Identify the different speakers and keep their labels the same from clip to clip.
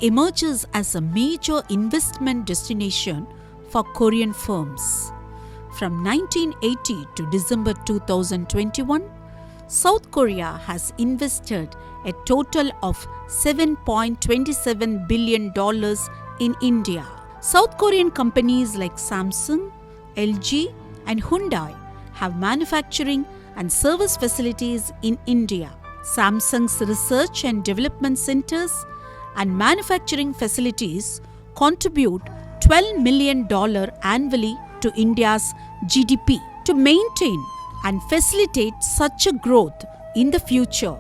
Speaker 1: emerges as a major investment destination for Korean firms. From 1980 to December 2021, South Korea has invested a total of $7.27 billion in India. South Korean companies like Samsung, LG, and Hyundai have manufacturing and service facilities in India. Samsung's research and development centers and manufacturing facilities contribute $12 million annually to India's GDP. To maintain and facilitate such a growth in the future,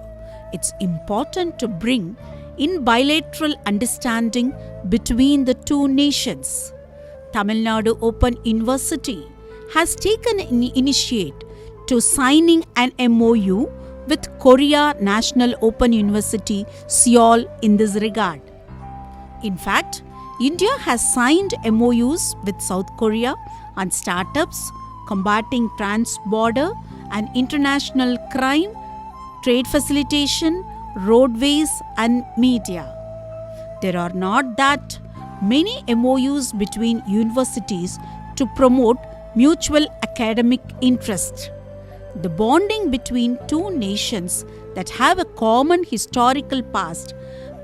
Speaker 1: it's important to bring in bilateral understanding between the two nations. Tamil Nadu Open University has taken an initiative to signing an MOU with Korea National Open University, Seoul in this regard. In fact, India has signed MOUs with South Korea on startups, combating trans-border and international crime, trade facilitation, roadways, and media. There are not that many MOUs between universities to promote mutual academic interest. The bonding between two nations that have a common historical past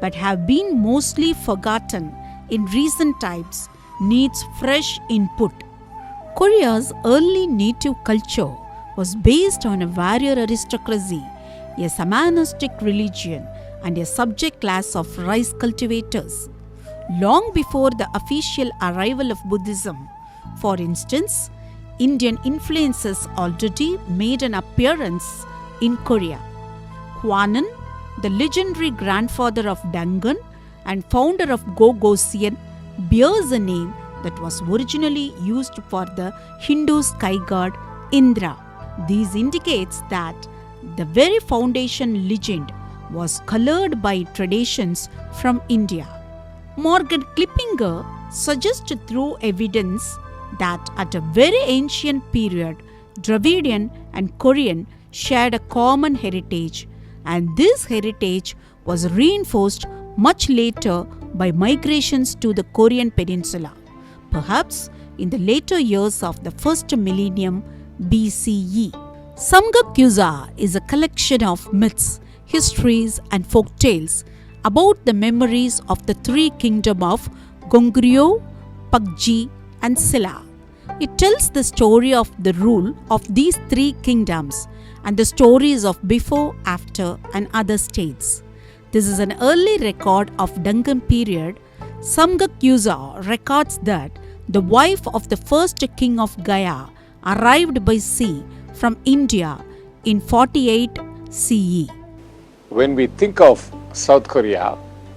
Speaker 1: but have been mostly forgotten in recent times needs fresh input. Korea's early native culture was based on a warrior aristocracy, a shamanistic religion, and a subject class of rice cultivators. Long before the official arrival of Buddhism, for instance, Indian influences already made an appearance in Korea. Hwanan, the legendary grandfather of Dangun and founder of Gogosian, bears a name that was originally used for the Hindu sky god Indra. This indicates that the very foundation legend was colored by traditions from India. Morgan Klippinger suggests through evidence that at a very ancient period, Dravidian and Korean shared a common heritage, and this heritage was reinforced much later by migrations to the Korean peninsula, perhaps in the later years of the first millennium BCE. Samguk-yusa is a collection of myths, histories, and folk tales about the memories of the three kingdoms of Goguryeo, Pakji, and Silla. It tells the story of the rule of these three kingdoms and the stories of before, after, and other states. This is an early record of Dangun period. Samguk-yusa records that the wife of the first king of Gaya arrived by sea from India in 48 CE.
Speaker 2: When we think of South Korea,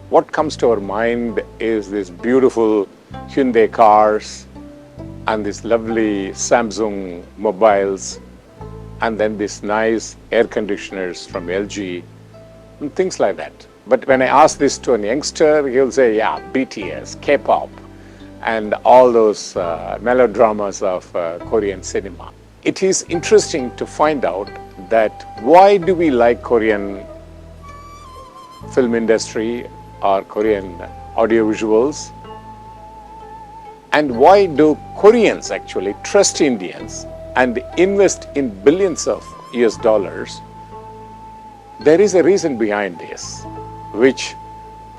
Speaker 2: what comes to our mind is these beautiful Hyundai cars and these lovely Samsung mobiles, and then these nice air conditioners from LG and things like that. But when I ask this to a youngster, he'll say, yeah, BTS, K-pop, and all those melodramas of Korean cinema. It is interesting to find out that why do we like Korean film industry or Korean audiovisuals, and why do Koreans actually trust Indians and invest in billions of US dollars? There is a reason behind this, which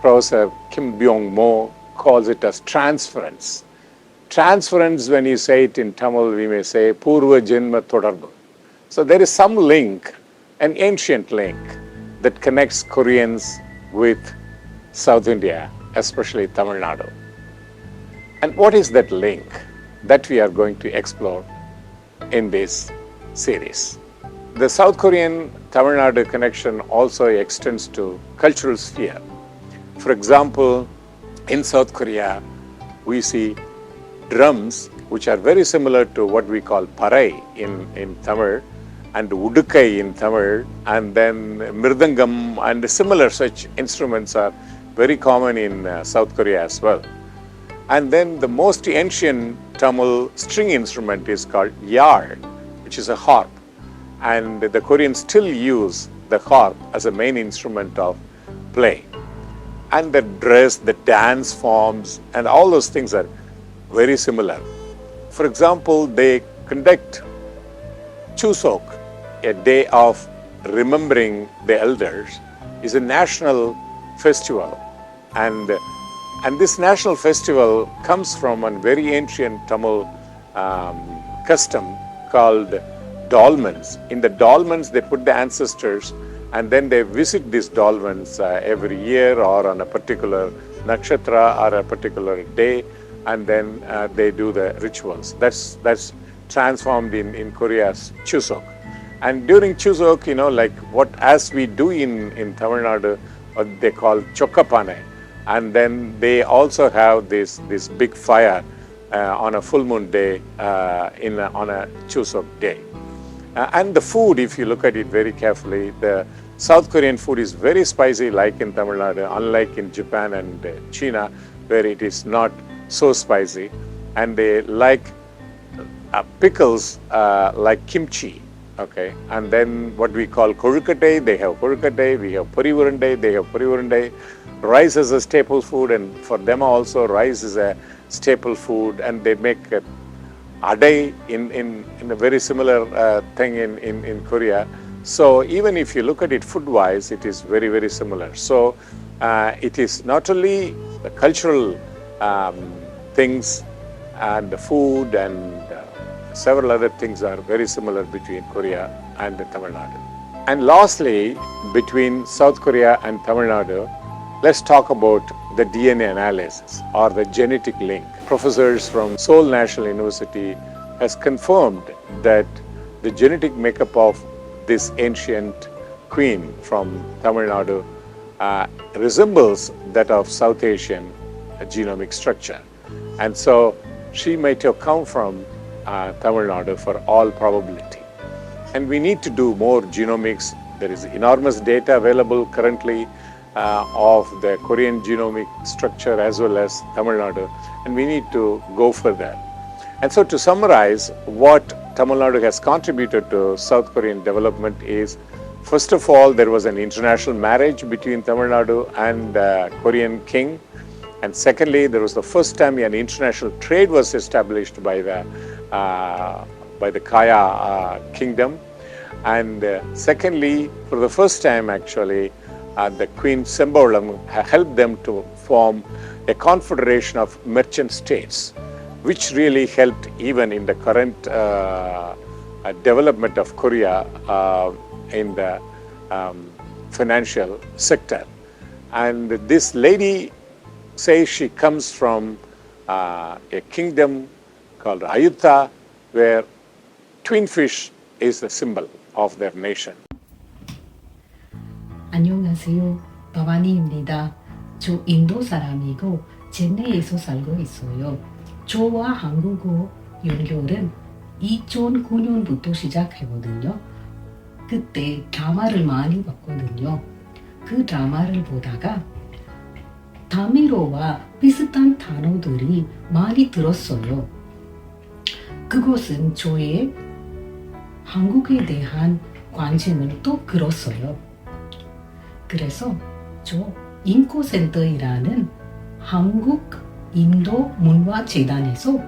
Speaker 2: Professor Kim Byung-mo calls it as transference. Transference, when you say it in Tamil, we may say Purva Janma Thodarbu. So there is some link, an ancient link, that connects Koreans with South India, especially Tamil Nadu. And what is that link that we are going to explore in this series? The South Korean Tamil Nadu connection also extends to cultural sphere. For example, in South Korea, we see drums which are very similar to what we call parai in Tamil, and udukai in Tamil, and then mirdangam and similar such instruments are very common in South Korea as well. And then the most ancient Tamil string instrument is called yar, which is a harp. And the Koreans still use the harp as a main instrument of play. and the dress, the dance forms, and all those things are very similar. For example, they conduct Chuseok, a day of remembering the elders, is a national festival. And this national festival comes from a very ancient Tamil custom called dolmens. In the dolmens, they put the ancestors and then they visit these dolmens every year or on a particular nakshatra or a particular day, and then they do the rituals. That's transformed in Korea's Chuseok. And during Chuseok, as we do in Tamil Nadu, what they call Chokkapane. And then they also have this big fire on a full moon day on a Chuseok day. And the food, if you look at it very carefully, the South Korean food is very spicy like in Tamil Nadu, unlike in Japan and China, where it is not so spicy. And they like pickles like kimchi. Okay, and then what we call korukate, they have korukate, we have purivurunde, they have purivurunde. Rice is a staple food, and for them also rice is a staple food, and they make adai in a very similar thing in Korea. So even if you look at it food-wise, it is very, very similar. So it is not only the cultural things and the food and several other things are very similar between Korea and Tamil Nadu. And lastly, between South Korea and Tamil Nadu, let's talk about the DNA analysis or the genetic link. Professors from Seoul National University has confirmed that the genetic makeup of this ancient queen from Tamil Nadu resembles that of South Asian genomic structure. And so she might have come from Tamil Nadu for all probability. And we need to do more genomics. There is enormous data available currently of the Korean genomic structure as well as Tamil Nadu, and we need to go further. And so to summarize, what Tamil Nadu has contributed to South Korean development is, first of all, there was an international marriage between Tamil Nadu and Korean king. And secondly, there was the first time an international trade was established by the Kaya kingdom. And secondly, for the first time actually, the Queen Sembolam helped them to form a confederation of merchant states, which really helped even in the current development of Korea in the financial sector. And this lady says she comes from a kingdom called Ayutthaya, where twin fish is the symbol of their nation.
Speaker 3: 안녕하세요. 바바니입니다. 저 인도 사람이고 젠네에서 살고 있어요. 저와 한국어 연결은 2009년부터 시작했거든요. 그때 드라마를 많이 봤거든요. 그 드라마를 보다가 다미로와 비슷한 단어들이 많이 들었어요. 그것은 저의 한국에 대한 관심을 또 끌었어요. 그래서 저 인코센터이라는 한국 인도 문화재단에서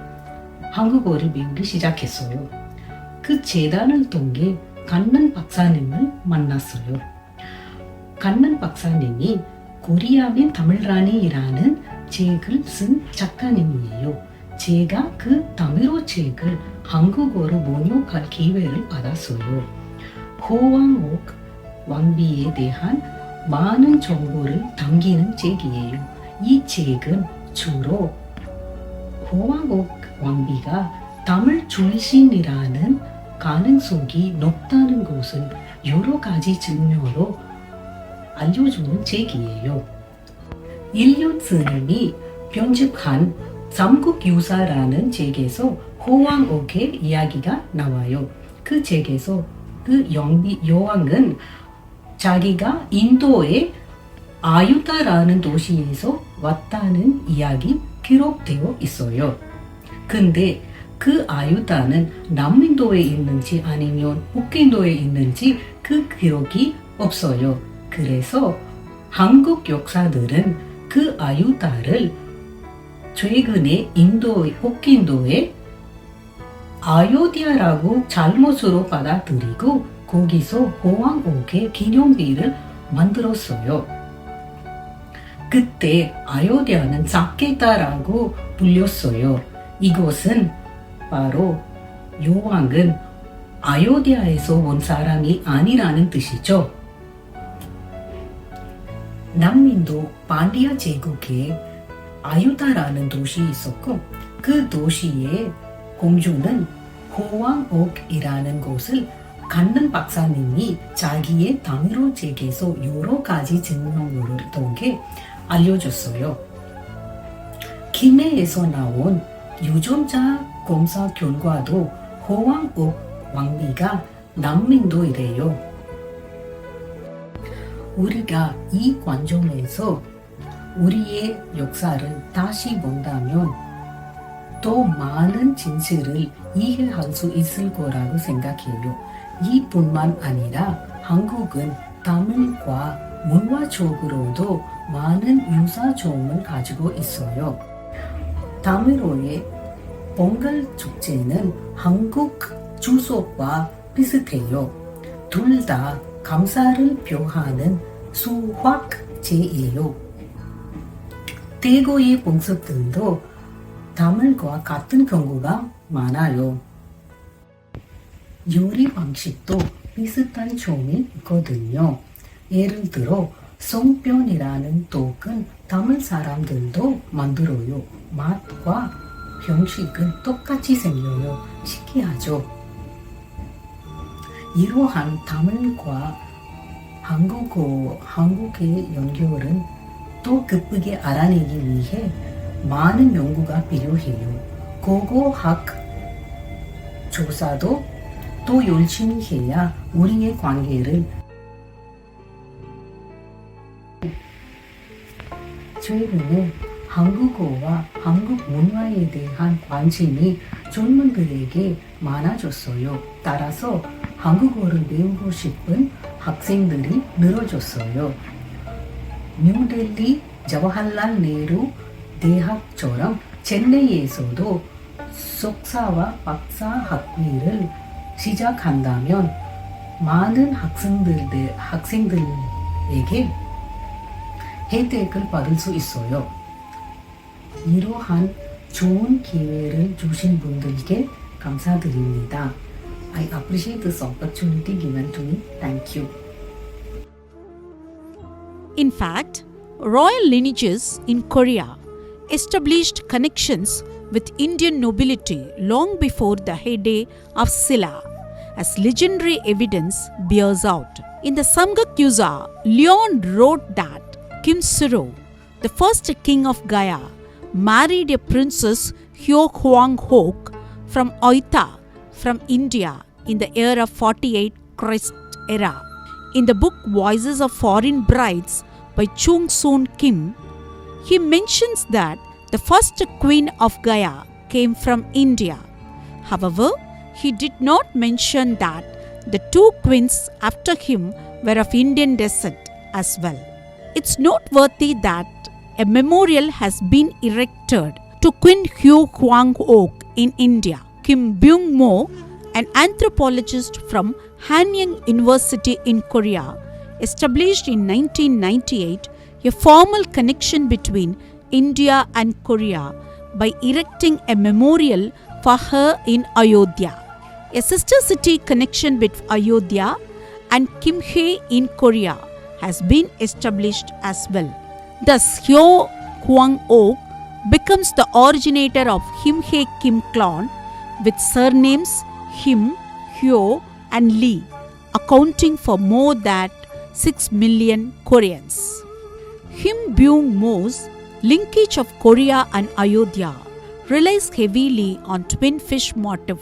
Speaker 3: 한국어를 배우기 시작했어요. 그 재단을 통해 간난 박사님을 만났어요. 간난 박사님이 코리아민 타밀라니라는 책을 쓴 작가님이에요. 제가 그 다미로 책을 한국어로 번역할 기회를 받았어요. 호왕옥 왕비에 대한 많은 정보를 담기는 책이에요. 이 책은 주로 호왕옥 왕비가 다밀 출신이라는 가능성이 높다는 것을 여러 가지 증거로 알려주는 책이에요. 일련 스님이 편집한 삼국유사라는 책에서 호왕옥의 이야기가 나와요. 그 책에서 그 여왕은 자기가 인도의 아유타라는 도시에서 왔다는 이야기 기록되어 있어요. 근데 그 아유타는 남인도에 있는지 아니면 북인도에 있는지 그 기록이 없어요. 그래서 한국 역사들은 그 아유다를 최근에 북인도에 아요디아라고 잘못으로 받아들이고 거기서 호왕옥의 기념비를 만들었어요. 그때 아요디아는 작게다라고 불렸어요. 이것은 바로 여왕은 아요디아에서 온 사람이 아니라는 뜻이죠. 남민도 반디아 제국에 아유다라는 도시 있었고 그 도시의 공주는 호왕옥이라는 곳을 갖는 박사님이 자기의 당으로 제기해서 여러 가지 증명을 통해 알려줬어요. 기내에서 나온 유전자 검사 결과도 호왕옥 왕비가 남민도이래요. 우리가 이 관점에서 우리의 역사를 다시 본다면 더 많은 진실을 이해할 수 있을 거라고 생각해요. 이뿐만 아니라 한국은 다문과 문화적으로도 많은 유사점을 가지고 있어요. 다문어의 벙글 축제는 한국 추석과 비슷해요. 둘 다 감사를 표하는 수확제예요. 대구의 풍습들도 다문과 같은 경우가 많아요. 요리 방식도 비슷한 점이 있거든요. 예를 들어 송편이라는 떡은 다문 사람들도 만들어요. 맛과 형식은 똑같이 생겨요. 신기하죠? 이러한 다문과 한국의 연결은 더 급하게 알아내기 위해 많은 연구가 필요해요. 고고학 조사도 또 열심히 해야 우리의 관계를 최근에 한국어와 한국 문화에 대한 관심이 젊은들에게 많아졌어요. 따라서 한국어를 배우고 싶은 학생들이 늘어졌어요. 뉴델리 자와할랄 네हरू 대학처럼 ಚೆನ್ನ이에서도 석사와 박사 학위를 시작한다면 많은 학생들에게 혜택을 받을 수 있어요. 이러한 좋은 기회를 주신 분들께 감사드립니다. I appreciate this opportunity given to me. Thank you.
Speaker 1: In fact, royal lineages in Korea established connections with Indian nobility long before the heyday of Silla, as legendary evidence bears out. In the Samguk-yusa, Leon wrote that Kim Suro, the first king of Gaya, married a princess Hyo Hwang-hok from Oita from India in the year of 48 Christ era. In the book Voices of Foreign Brides by Chung Soon Kim, he mentions that the first queen of Gaya came from India. However, he did not mention that the two queens after him were of Indian descent as well. It's noteworthy that a memorial has been erected to Queen Hyo Hwang-ok in India. Kim Byung-mo, an anthropologist from Hanyang University in Korea, established in 1998 a formal connection between India and Korea by erecting a memorial for her in Ayodhya. A sister city connection between Ayodhya and Kimhae in Korea has been established as well. Thus, Hyo Hwang-ok becomes the originator of Himhae Kim clan with surnames Him, Hyo and Lee, accounting for more than 6 million Koreans. Kim Byung-mo's linkage of Korea and Ayodhya relies heavily on twin fish motif.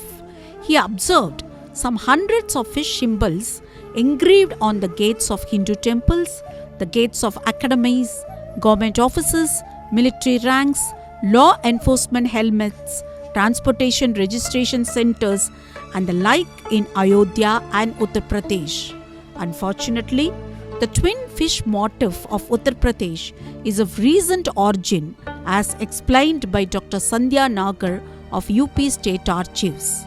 Speaker 1: He observed some hundreds of fish symbols engraved on the gates of Hindu temples, the gates of academies, government offices, military ranks, law enforcement helmets, transportation registration centers, and the like in Ayodhya and Uttar Pradesh. Unfortunately, The twin fish motif of Uttar Pradesh is of recent origin as explained by Dr. Sandhya Nagar of UP State Archives.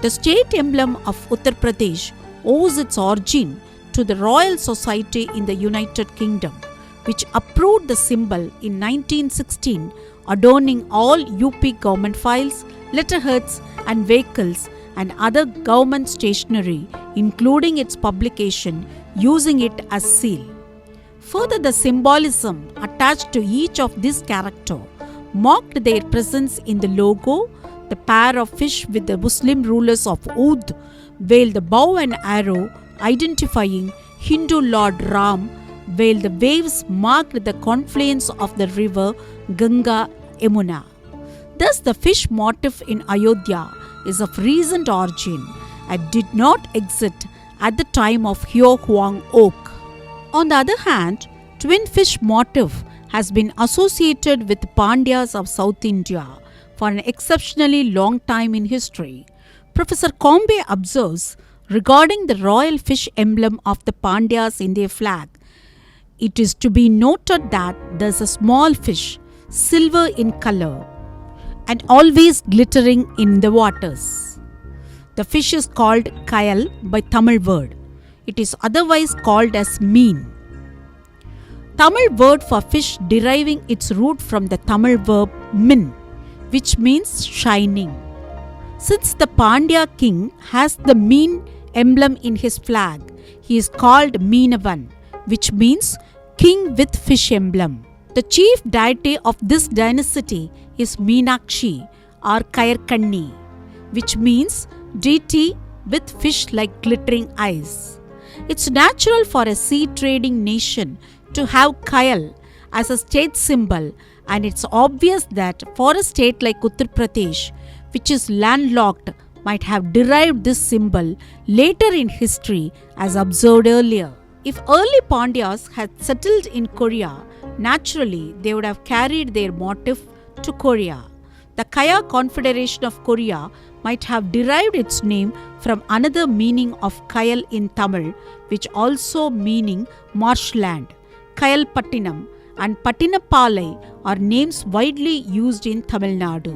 Speaker 1: The state emblem of Uttar Pradesh owes its origin to the Royal Society in the United Kingdom, which approved the symbol in 1916, adorning all UP government files, letterheads and vehicles and other government stationery, including its publication, using it as seal. Further, the symbolism attached to each of these characters marked their presence in the logo. The pair of fish with the Muslim rulers of Oudh while the bow and arrow identifying Hindu Lord Ram, while the waves marked the confluence of the river Ganga Yamuna. Thus, the fish motif in Ayodhya is of recent origin and did not exist at the time of Hyo Huang Oak. On the other hand, twin fish motif has been associated with Pandyas of South India for an exceptionally long time in history. Professor Combe observes regarding the royal fish emblem of the Pandyas in their flag, it is to be noted that there is a small fish, silver in color, and always glittering in the waters. The fish is called Kayal by Tamil word. It is otherwise called as mean. Tamil word for fish deriving its root from the Tamil verb min, which means shining. Since the Pandya king has the mean emblem in his flag, he is called Meenavan, which means king with fish emblem. The chief deity of this dynasty is Meenakshi or Kayarkanni, which means deity with fish-like glittering eyes. It's natural for a sea-trading nation to have Kayal as a state symbol, and it's obvious that for a state like Uttar Pradesh, which is landlocked, might have derived this symbol later in history as observed earlier. If early Pandyas had settled in Korea, naturally they would have carried their motif to Korea. The Kaya Confederation of Korea might have derived its name from another meaning of Kayal in Tamil, which also meaning marshland. Kayal Pattinam and Pattinapalai are names widely used in Tamil Nadu.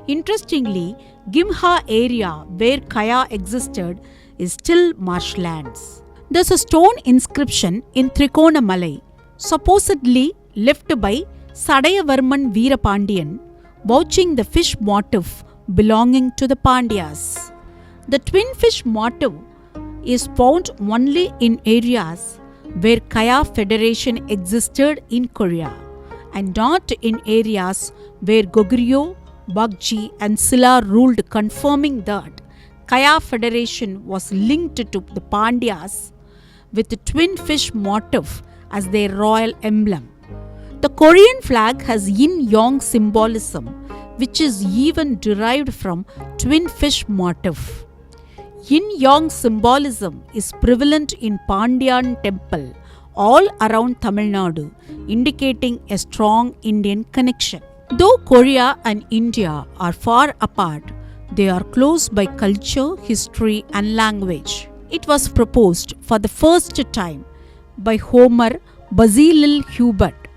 Speaker 1: Interestingly, Gimha area where Kaya existed is still marshlands. There's a stone inscription in Trikonamalai, supposedly left by Sadayavarman Veerapandiyan, vouching the fish motif belonging to the Pandyas. The twin fish motif is found only in areas where Kaya Federation existed in Korea and not in areas where Goguryeo, Bagji and Silla ruled, confirming that Kaya Federation was linked to the Pandyas with the twin fish motif as their royal emblem. The Korean flag has yin-yang symbolism, which is even derived from twin fish motif. Yin-yang symbolism is prevalent in Pandyan temple all around Tamil Nadu, indicating a strong Indian connection. Though Korea and India are far apart, they are close by culture, history and language. It was proposed for the first time by Homer Basilil Hubert,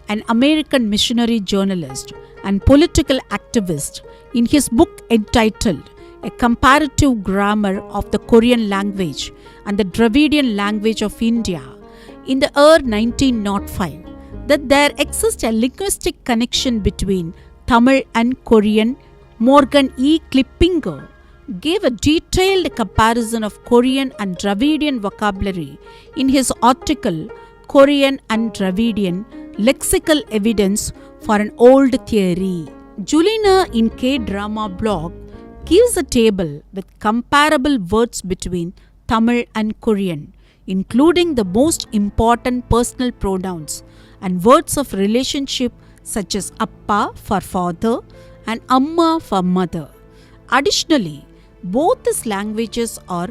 Speaker 1: an American missionary journalist and political activist, in his book entitled A Comparative Grammar of the Korean Language and the Dravidian Language of India in the year 1905, that there exists a linguistic connection between Tamil and Korean. Morgan E. Klippinger gave a detailed comparison of Korean and Dravidian vocabulary in his article Korean and Dravidian Lexical Evidence for an Old Theory. Julina in K-Drama blog gives a table with comparable words between Tamil and Korean, including the most important personal pronouns and words of relationship such as Appa for father and Amma for mother. Additionally, both these languages are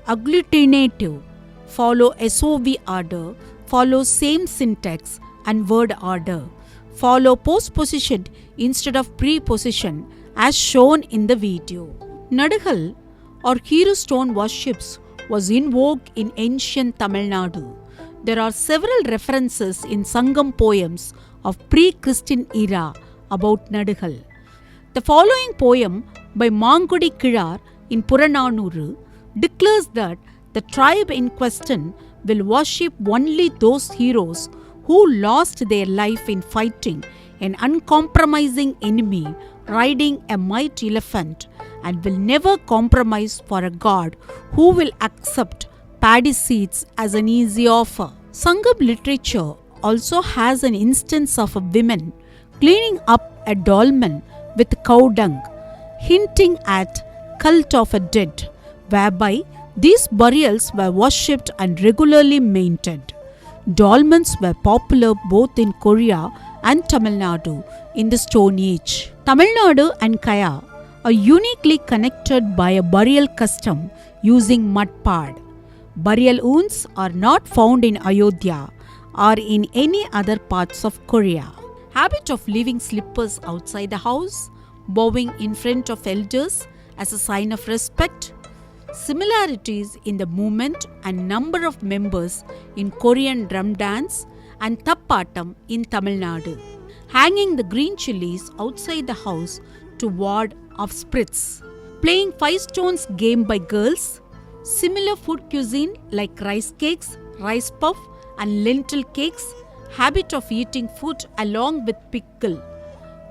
Speaker 1: agglutinative, follow SOV order, follow same syntax and word order, follow postposition instead of preposition as shown in the video. Nadahal or hero stone worships was in vogue in ancient Tamil Nadu. There are several references in Sangam poems of pre-Christian era about Nadugal. The following poem by Mangudi Kirar in Purananuru declares that the tribe in question will worship only those heroes who lost their life in fighting an uncompromising enemy riding a mighty elephant, and will never compromise for a god who will accept paddy seeds as an easy offer. Sangam literature also has an instance of a woman cleaning up a dolmen with cow dung, hinting at cult of a dead, whereby these burials were worshipped and regularly maintained. Dolmens were popular both in Korea and Tamil Nadu in the Stone Age. Tamil Nadu and Kaya are uniquely connected by a burial custom using mud pad. Burial urns are not found in Ayodhya or in any other parts of Korea. Habit of leaving slippers outside the house, bowing in front of elders as a sign of respect. Similarities in the movement and number of members in Korean drum dance and Tappatam in Tamil Nadu. Hanging the green chilies outside the house to ward off spirits. Playing 5 stones game by girls. Similar food cuisine like rice cakes, rice puff and lentil cakes. Habit of eating food along with pickle,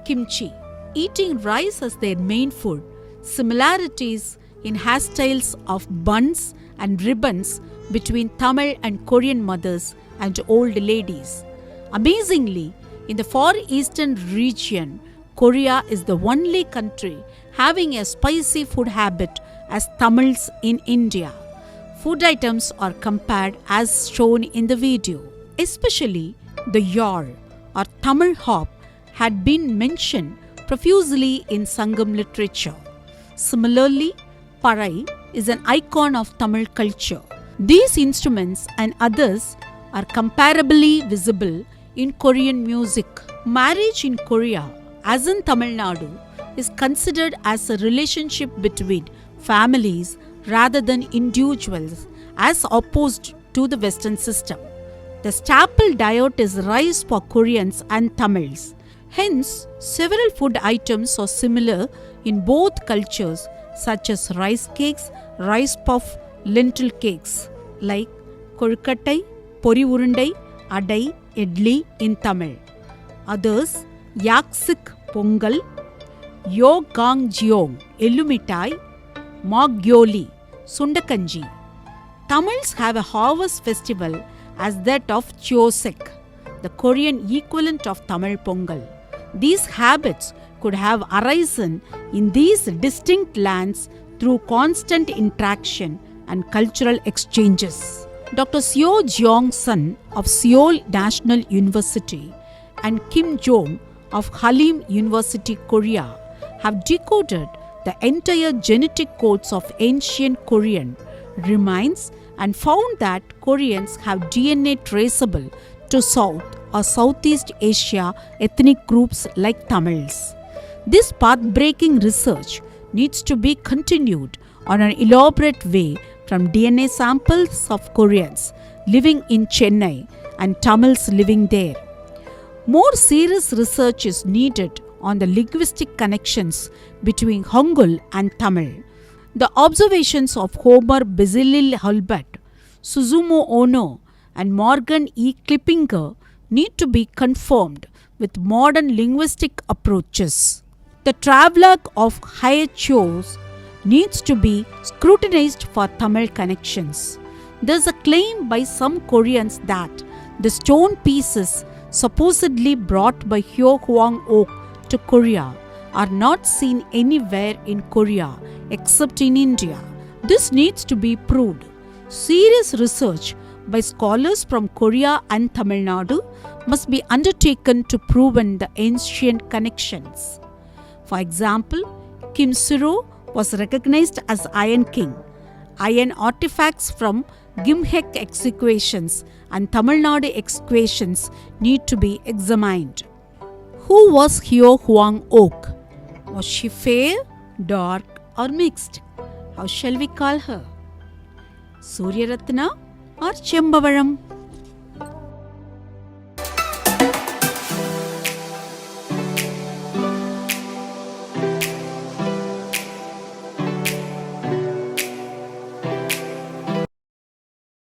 Speaker 1: kimchi. Eating rice as their main food. Similarities in hairstyles of buns and ribbons between Tamil and Korean mothers and old ladies. Amazingly, in the Far Eastern region, Korea is the only country having a spicy food habit as Tamils in India. Food items are compared as shown in the video. Especially the yar or Tamil hop had been mentioned profusely in Sangam literature. Similarly, Parai is an icon of Tamil culture. These instruments and others are comparably visible in Korean music. Marriage in Korea, as in Tamil Nadu, is considered as a relationship between families rather than individuals, as opposed to the Western system. The staple diet is rice for Koreans and Tamils. Hence, several food items are similar in both cultures, such as rice cakes, rice puff, lentil cakes, like Kolkattai, Pori Urundai, Adai, Idli in Tamil. Others, Yaksik Pongal, Yo Gang Jiong, Elumitai, Magyoli, Sundakanji. Tamils have a harvest festival as that of Chuseok, the Korean equivalent of Tamil Pongal. These habits could have arisen in these distinct lands through constant interaction and cultural exchanges. Dr. Seo Jeong-sun of Seoul National University and Kim Jong of Halim University, Korea, have decoded the entire genetic codes of ancient Korean remains and found that Koreans have DNA traceable to South or Southeast Asia ethnic groups like Tamils. This path-breaking research needs to be continued on an elaborate way from DNA samples of Koreans living in Chennai and Tamils living there. More serious research is needed on the linguistic connections between Hangul and Tamil. The observations of Homer Bezalel Hulbert, Suzumo Ono, and Morgan E. Klippinger need to be confirmed with modern linguistic approaches. The travelogue of Hye-chos needs to be scrutinized for Tamil connections. There is a claim by some Koreans that the stone pieces supposedly brought by Hyo Hwang Ok to Korea are not seen anywhere in Korea except in India. This needs to be proved. Serious research by scholars from Korea and Tamil Nadu must be undertaken to prove the ancient connections. For example, Kim Suro was recognized as Iron King. Iron artifacts from Gimhek excavations and Tamil Nadu excavations need to be examined. Who was Hyo Hwang Ok? Was she fair, dark, or mixed? How shall we call her? Surya Ratna or Chembavaram?